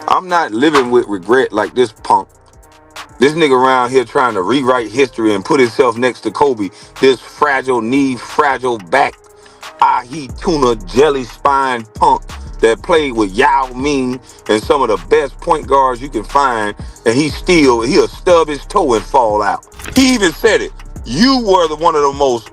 I'm not living with regret like this punk. This nigga around here trying to rewrite history and put himself next to Kobe. This fragile knee, fragile back, ahi tuna jelly spine punk that played with Yao Ming and some of the best point guards you can find, and he'll stub his toe and fall out. He even said it. You were one of the most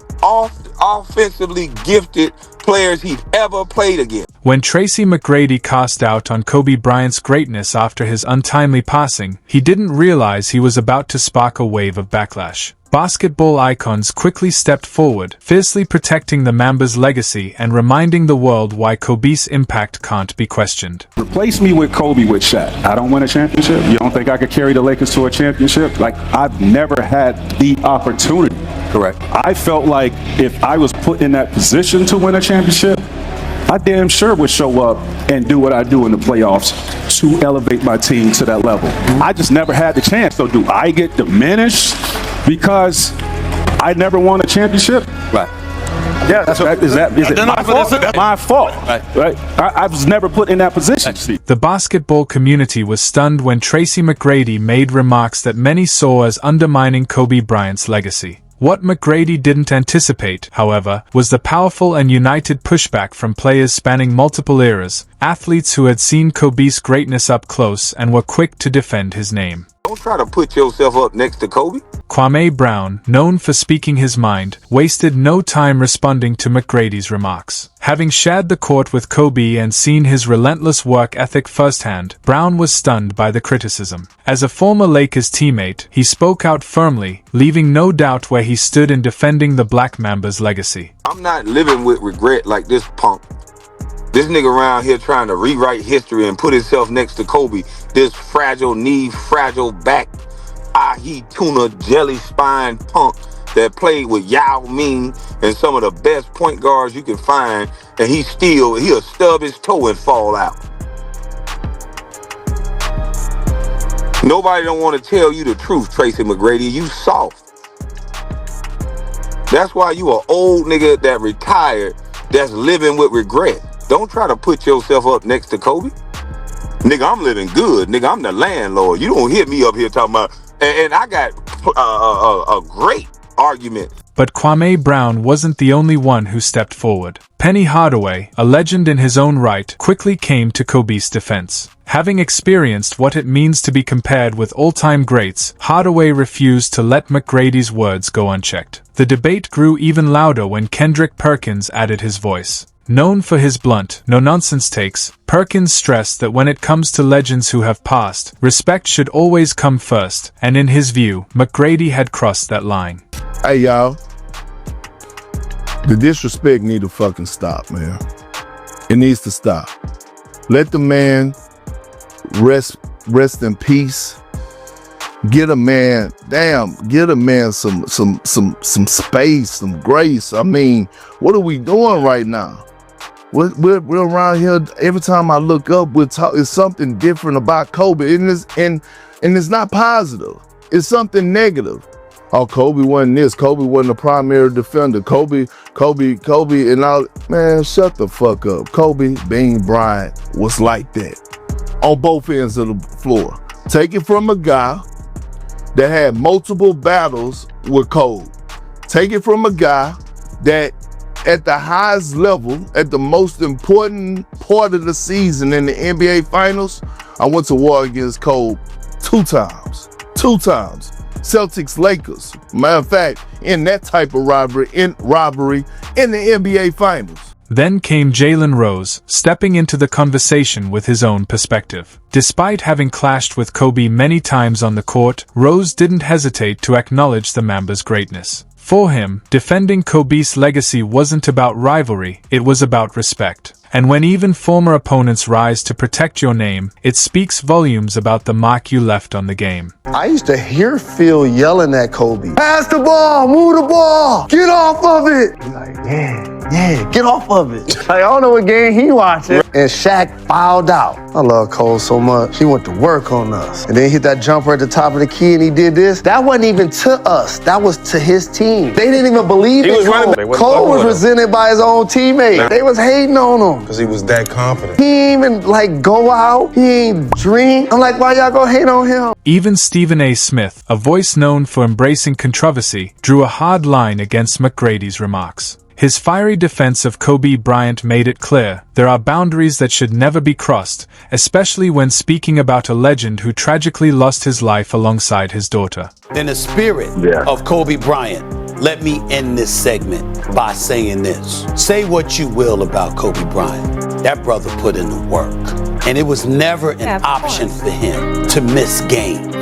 offensively gifted players he'd ever played against. When Tracy McGrady cast doubt on Kobe Bryant's greatness after his untimely passing, he didn't realize he was about to spark a wave of backlash. Basketball icons quickly stepped forward, fiercely protecting the Mamba's legacy and reminding the world why Kobe's impact can't be questioned. Replace me with Kobe with Shaq. I don't win a championship. You don't think I could carry the Lakers to a championship? Like, I've never had the opportunity. Correct. I felt like if I was put in that position to win a championship, I damn sure would show up and do what I do in the playoffs to elevate my team to that level. I just never had the chance. So do I get diminished because I never won a championship? Right. Yeah, is it my fault? That's my fault. Right. I was never put in that position. The basketball community was stunned when Tracy McGrady made remarks that many saw as undermining Kobe Bryant's legacy. What McGrady didn't anticipate, however, was the powerful and united pushback from players spanning multiple eras, athletes who had seen Kobe's greatness up close and were quick to defend his name. Don't try to put yourself up next to Kobe. Kwame Brown, known for speaking his mind, wasted no time responding to McGrady's remarks. Having shared the court with Kobe and seen his relentless work ethic firsthand, Brown was stunned by the criticism. As a former Lakers teammate, he spoke out firmly, leaving no doubt where he stood in defending the Black Mamba's legacy. I'm not living with regret like this punk. This nigga around here trying to rewrite history and put himself next to Kobe. This fragile knee, fragile back, ahi tuna jelly spine punk that played with Yao Ming and some of the best point guards you can find, and he'll stub his toe and fall out. Nobody don't want to tell you the truth, Tracy McGrady. You soft. That's why you an old nigga that retired that's living with regret. Don't try to put yourself up next to Kobe. Nigga, I'm living good. Nigga, I'm the landlord. You don't hear me up here talking about, and I got a great argument. But Kwame Brown wasn't the only one who stepped forward. Penny Hardaway, a legend in his own right, quickly came to Kobe's defense. Having experienced what it means to be compared with all-time greats, Hardaway refused to let McGrady's words go unchecked. The debate grew even louder when Kendrick Perkins added his voice. Known for his blunt, no-nonsense takes, Perkins stressed that when it comes to legends who have passed, respect should always come first, and in his view, McGrady had crossed that line. Hey, y'all. The disrespect need to fucking stop, man. It needs to stop. Let the man rest in peace. Get a man some space, some grace. I mean, what are we doing right now? We're around here. Every time I look up, it's something different about Kobe, and it's not positive. It's something negative. Oh, Kobe wasn't this. Kobe wasn't a primary defender. Kobe, and all. Man, shut the fuck up. Kobe Bean Bryant was like that on both ends of the floor. Take it from a guy that had multiple battles with Kobe. Take it from a guy that at the highest level, at the most important part of the season in the NBA Finals, I went to war against Kobe two times. Celtics, Lakers. Matter of fact, in that type of robbery in the NBA Finals. Then came Jalen Rose, stepping into the conversation with his own perspective. Despite having clashed with Kobe many times on the court, Rose didn't hesitate to acknowledge the Mamba's greatness. For him, defending Kobe's legacy wasn't about rivalry, it was about respect. And when even former opponents rise to protect your name, it speaks volumes about the mark you left on the game. I used to hear Phil yelling at Kobe, "Pass the ball, move the ball, get off of it." He's like, yeah, get off of it. Like, I don't know what game he watching. And Shaq fouled out. I love Cole so much. He went to work on us. And then he hit that jumper at the top of the key and he did this. That wasn't even to us. That was to his team. They didn't even believe in Cole. Cole was resented by his own teammates. They was hating on him. Because he was that confident. He ain't even like go out. He ain't drink. I'm like, why y'all go hate on him? Even Stephen A. Smith, a voice known for embracing controversy, drew a hard line against McGrady's remarks. His fiery defense of Kobe Bryant made it clear there are boundaries that should never be crossed, especially when speaking about a legend who tragically lost his life alongside his daughter. In the spirit of Kobe Bryant, let me end this segment by saying this. Say what you will about Kobe Bryant. That brother put in the work. And it was never an option for him to miss games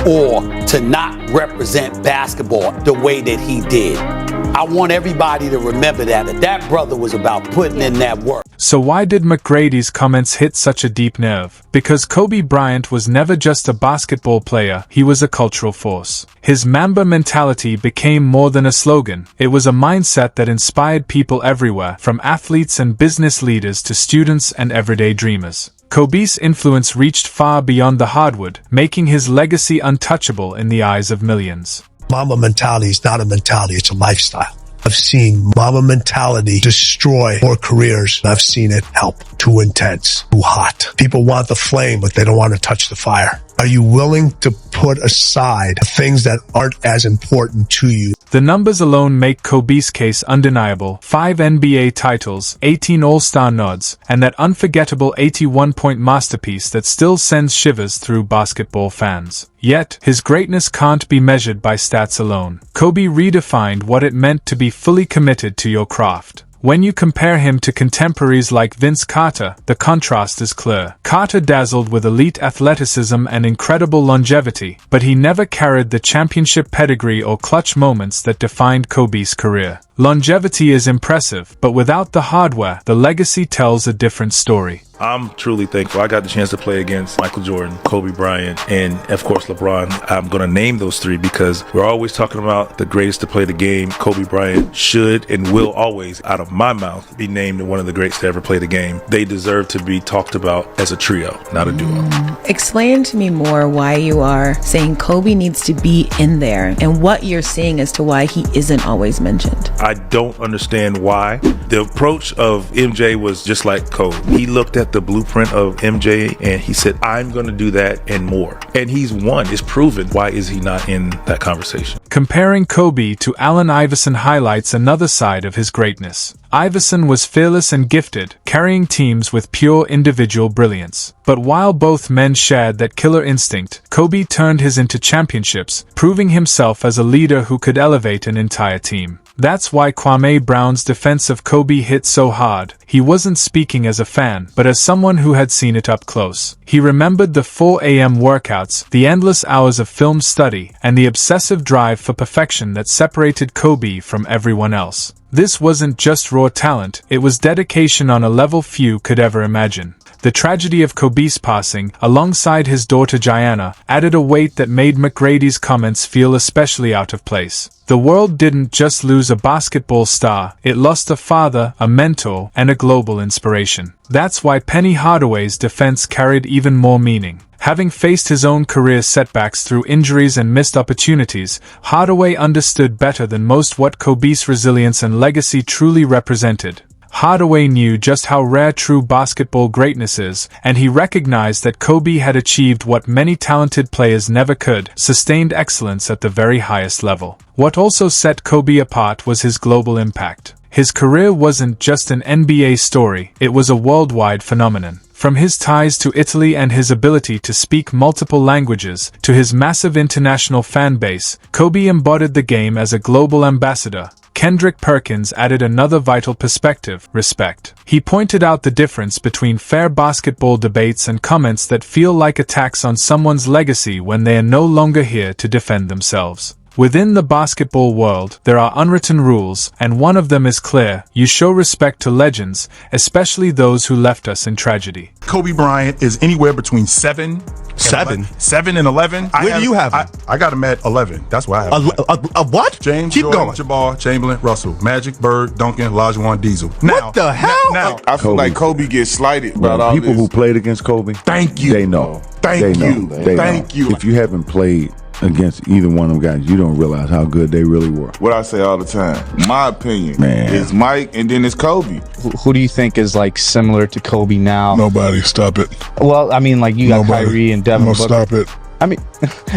or to not represent basketball the way that he did. I want everybody to remember that brother was about putting in that work. So why did McGrady's comments hit such a deep nerve? Because Kobe Bryant was never just a basketball player, he was a cultural force. His Mamba mentality became more than a slogan. It was a mindset that inspired people everywhere, from athletes and business leaders to students and everyday dreamers. Kobe's influence reached far beyond the hardwood, making his legacy untouchable in the eyes of millions. Mamba mentality is not a mentality, it's a lifestyle. I've seen Mamba mentality destroy more careers. I've seen it help. Too intense, too hot. People want the flame, but they don't want to touch the fire. Are you willing to put aside the things that aren't as important to you? The numbers alone make Kobe's case undeniable. 5 NBA titles, 18 All-Star nods, and that unforgettable 81-point masterpiece that still sends shivers through basketball fans. Yet, his greatness can't be measured by stats alone. Kobe redefined what it meant to be fully committed to your craft. When you compare him to contemporaries like Vince Carter, the contrast is clear. Carter dazzled with elite athleticism and incredible longevity, but he never carried the championship pedigree or clutch moments that defined Kobe's career. Longevity is impressive, but without the hardware, the legacy tells a different story. I'm truly thankful. I got the chance to play against Michael Jordan, Kobe Bryant, and of course LeBron. I'm going to name those three because we're always talking about the greatest to play the game. Kobe Bryant should and will always, out of my mouth, be named one of the greats to ever play the game. They deserve to be talked about as a trio, not a duo. Explain to me more why you are saying Kobe needs to be in there and what you're seeing as to why he isn't always mentioned. I don't understand why. The approach of MJ was just like Kobe. He looked at the blueprint of MJ and he said, I'm going to do that and more. And he's won. It's proven. Why is he not in that conversation? Comparing Kobe to Allen Iverson highlights another side of his greatness. Iverson was fearless and gifted, carrying teams with pure individual brilliance. But while both men shared that killer instinct, Kobe turned his into championships, proving himself as a leader who could elevate an entire team. That's why Kwame Brown's defense of Kobe hit so hard. He wasn't speaking as a fan, but as someone who had seen it up close. He remembered the 4 a.m. workouts, the endless hours of film study, and the obsessive drive for perfection that separated Kobe from everyone else. This wasn't just raw talent, it was dedication on a level few could ever imagine. The tragedy of Kobe's passing, alongside his daughter Gianna, added a weight that made McGrady's comments feel especially out of place. The world didn't just lose a basketball star, it lost a father, a mentor, and a global inspiration. That's why Penny Hardaway's defense carried even more meaning. Having faced his own career setbacks through injuries and missed opportunities, Hardaway understood better than most what Kobe's resilience and legacy truly represented. Hardaway knew just how rare true basketball greatness is, and he recognized that Kobe had achieved what many talented players never could, sustained excellence at the very highest level. What also set Kobe apart was his global impact. His career wasn't just an NBA story, it was a worldwide phenomenon. From his ties to Italy and his ability to speak multiple languages, to his massive international fan base, Kobe embodied the game as a global ambassador. Kendrick Perkins added another vital perspective: respect. He pointed out the difference between fair basketball debates and comments that feel like attacks on someone's legacy when they are no longer here to defend themselves. Within the basketball world, there are unwritten rules, and one of them is clear: you show respect to legends, especially those who left us in tragedy. Kobe Bryant is anywhere between 7 and 11. Where do you have him? I got him at 11. That's why I have him. A what? James, Keep Jordan, going. Jabbar, Chamberlain, Russell, Magic, Bird, Duncan, Olajuwon, Diesel. What the hell? Now, I feel like Kobe gets slighted about all people this. who played against Kobe, thank you. they know. Thank you. They know. Thank you. If you haven't played against either one of them guys, you don't realize how good they really were. What I say all the time, my opinion, Man. is Mike and then it's Kobe. Who do you think is like similar to Kobe now? Nobody. Stop it. Well, I mean, like you got Nobody. Kyrie and Devin No, Booker. stop it. I mean,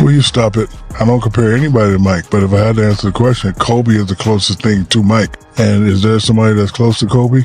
Will you stop it? I don't compare anybody to Mike, but if I had to answer the question, Kobe is the closest thing to Mike. And is there somebody that's close to Kobe?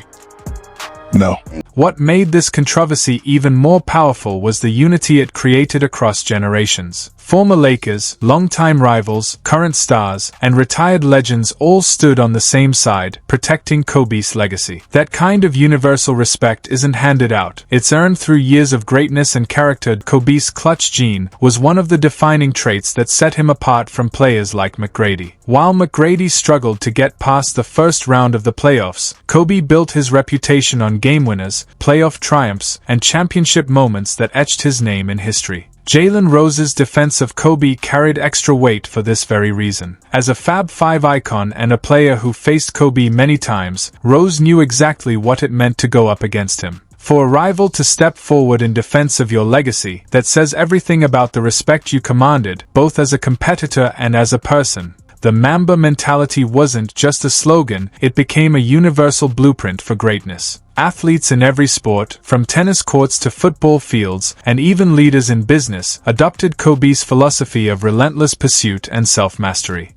No. What made this controversy even more powerful was the unity it created across generations. Former Lakers, longtime rivals, current stars, and retired legends all stood on the same side, protecting Kobe's legacy. That kind of universal respect isn't handed out. It's earned through years of greatness and character. Kobe's clutch gene was one of the defining traits that set him apart from players like McGrady. While McGrady struggled to get past the first round of the playoffs, Kobe built his reputation on game winners, playoff triumphs, and championship moments that etched his name in history. Jalen Rose's defense of Kobe carried extra weight for this very reason. As a Fab Five icon and a player who faced Kobe many times, Rose knew exactly what it meant to go up against him. For a rival to step forward in defense of your legacy, that says everything about the respect you commanded, both as a competitor and as a person. The Mamba mentality wasn't just a slogan, it became a universal blueprint for greatness. Athletes in every sport, from tennis courts to football fields, and even leaders in business, adopted Kobe's philosophy of relentless pursuit and self-mastery.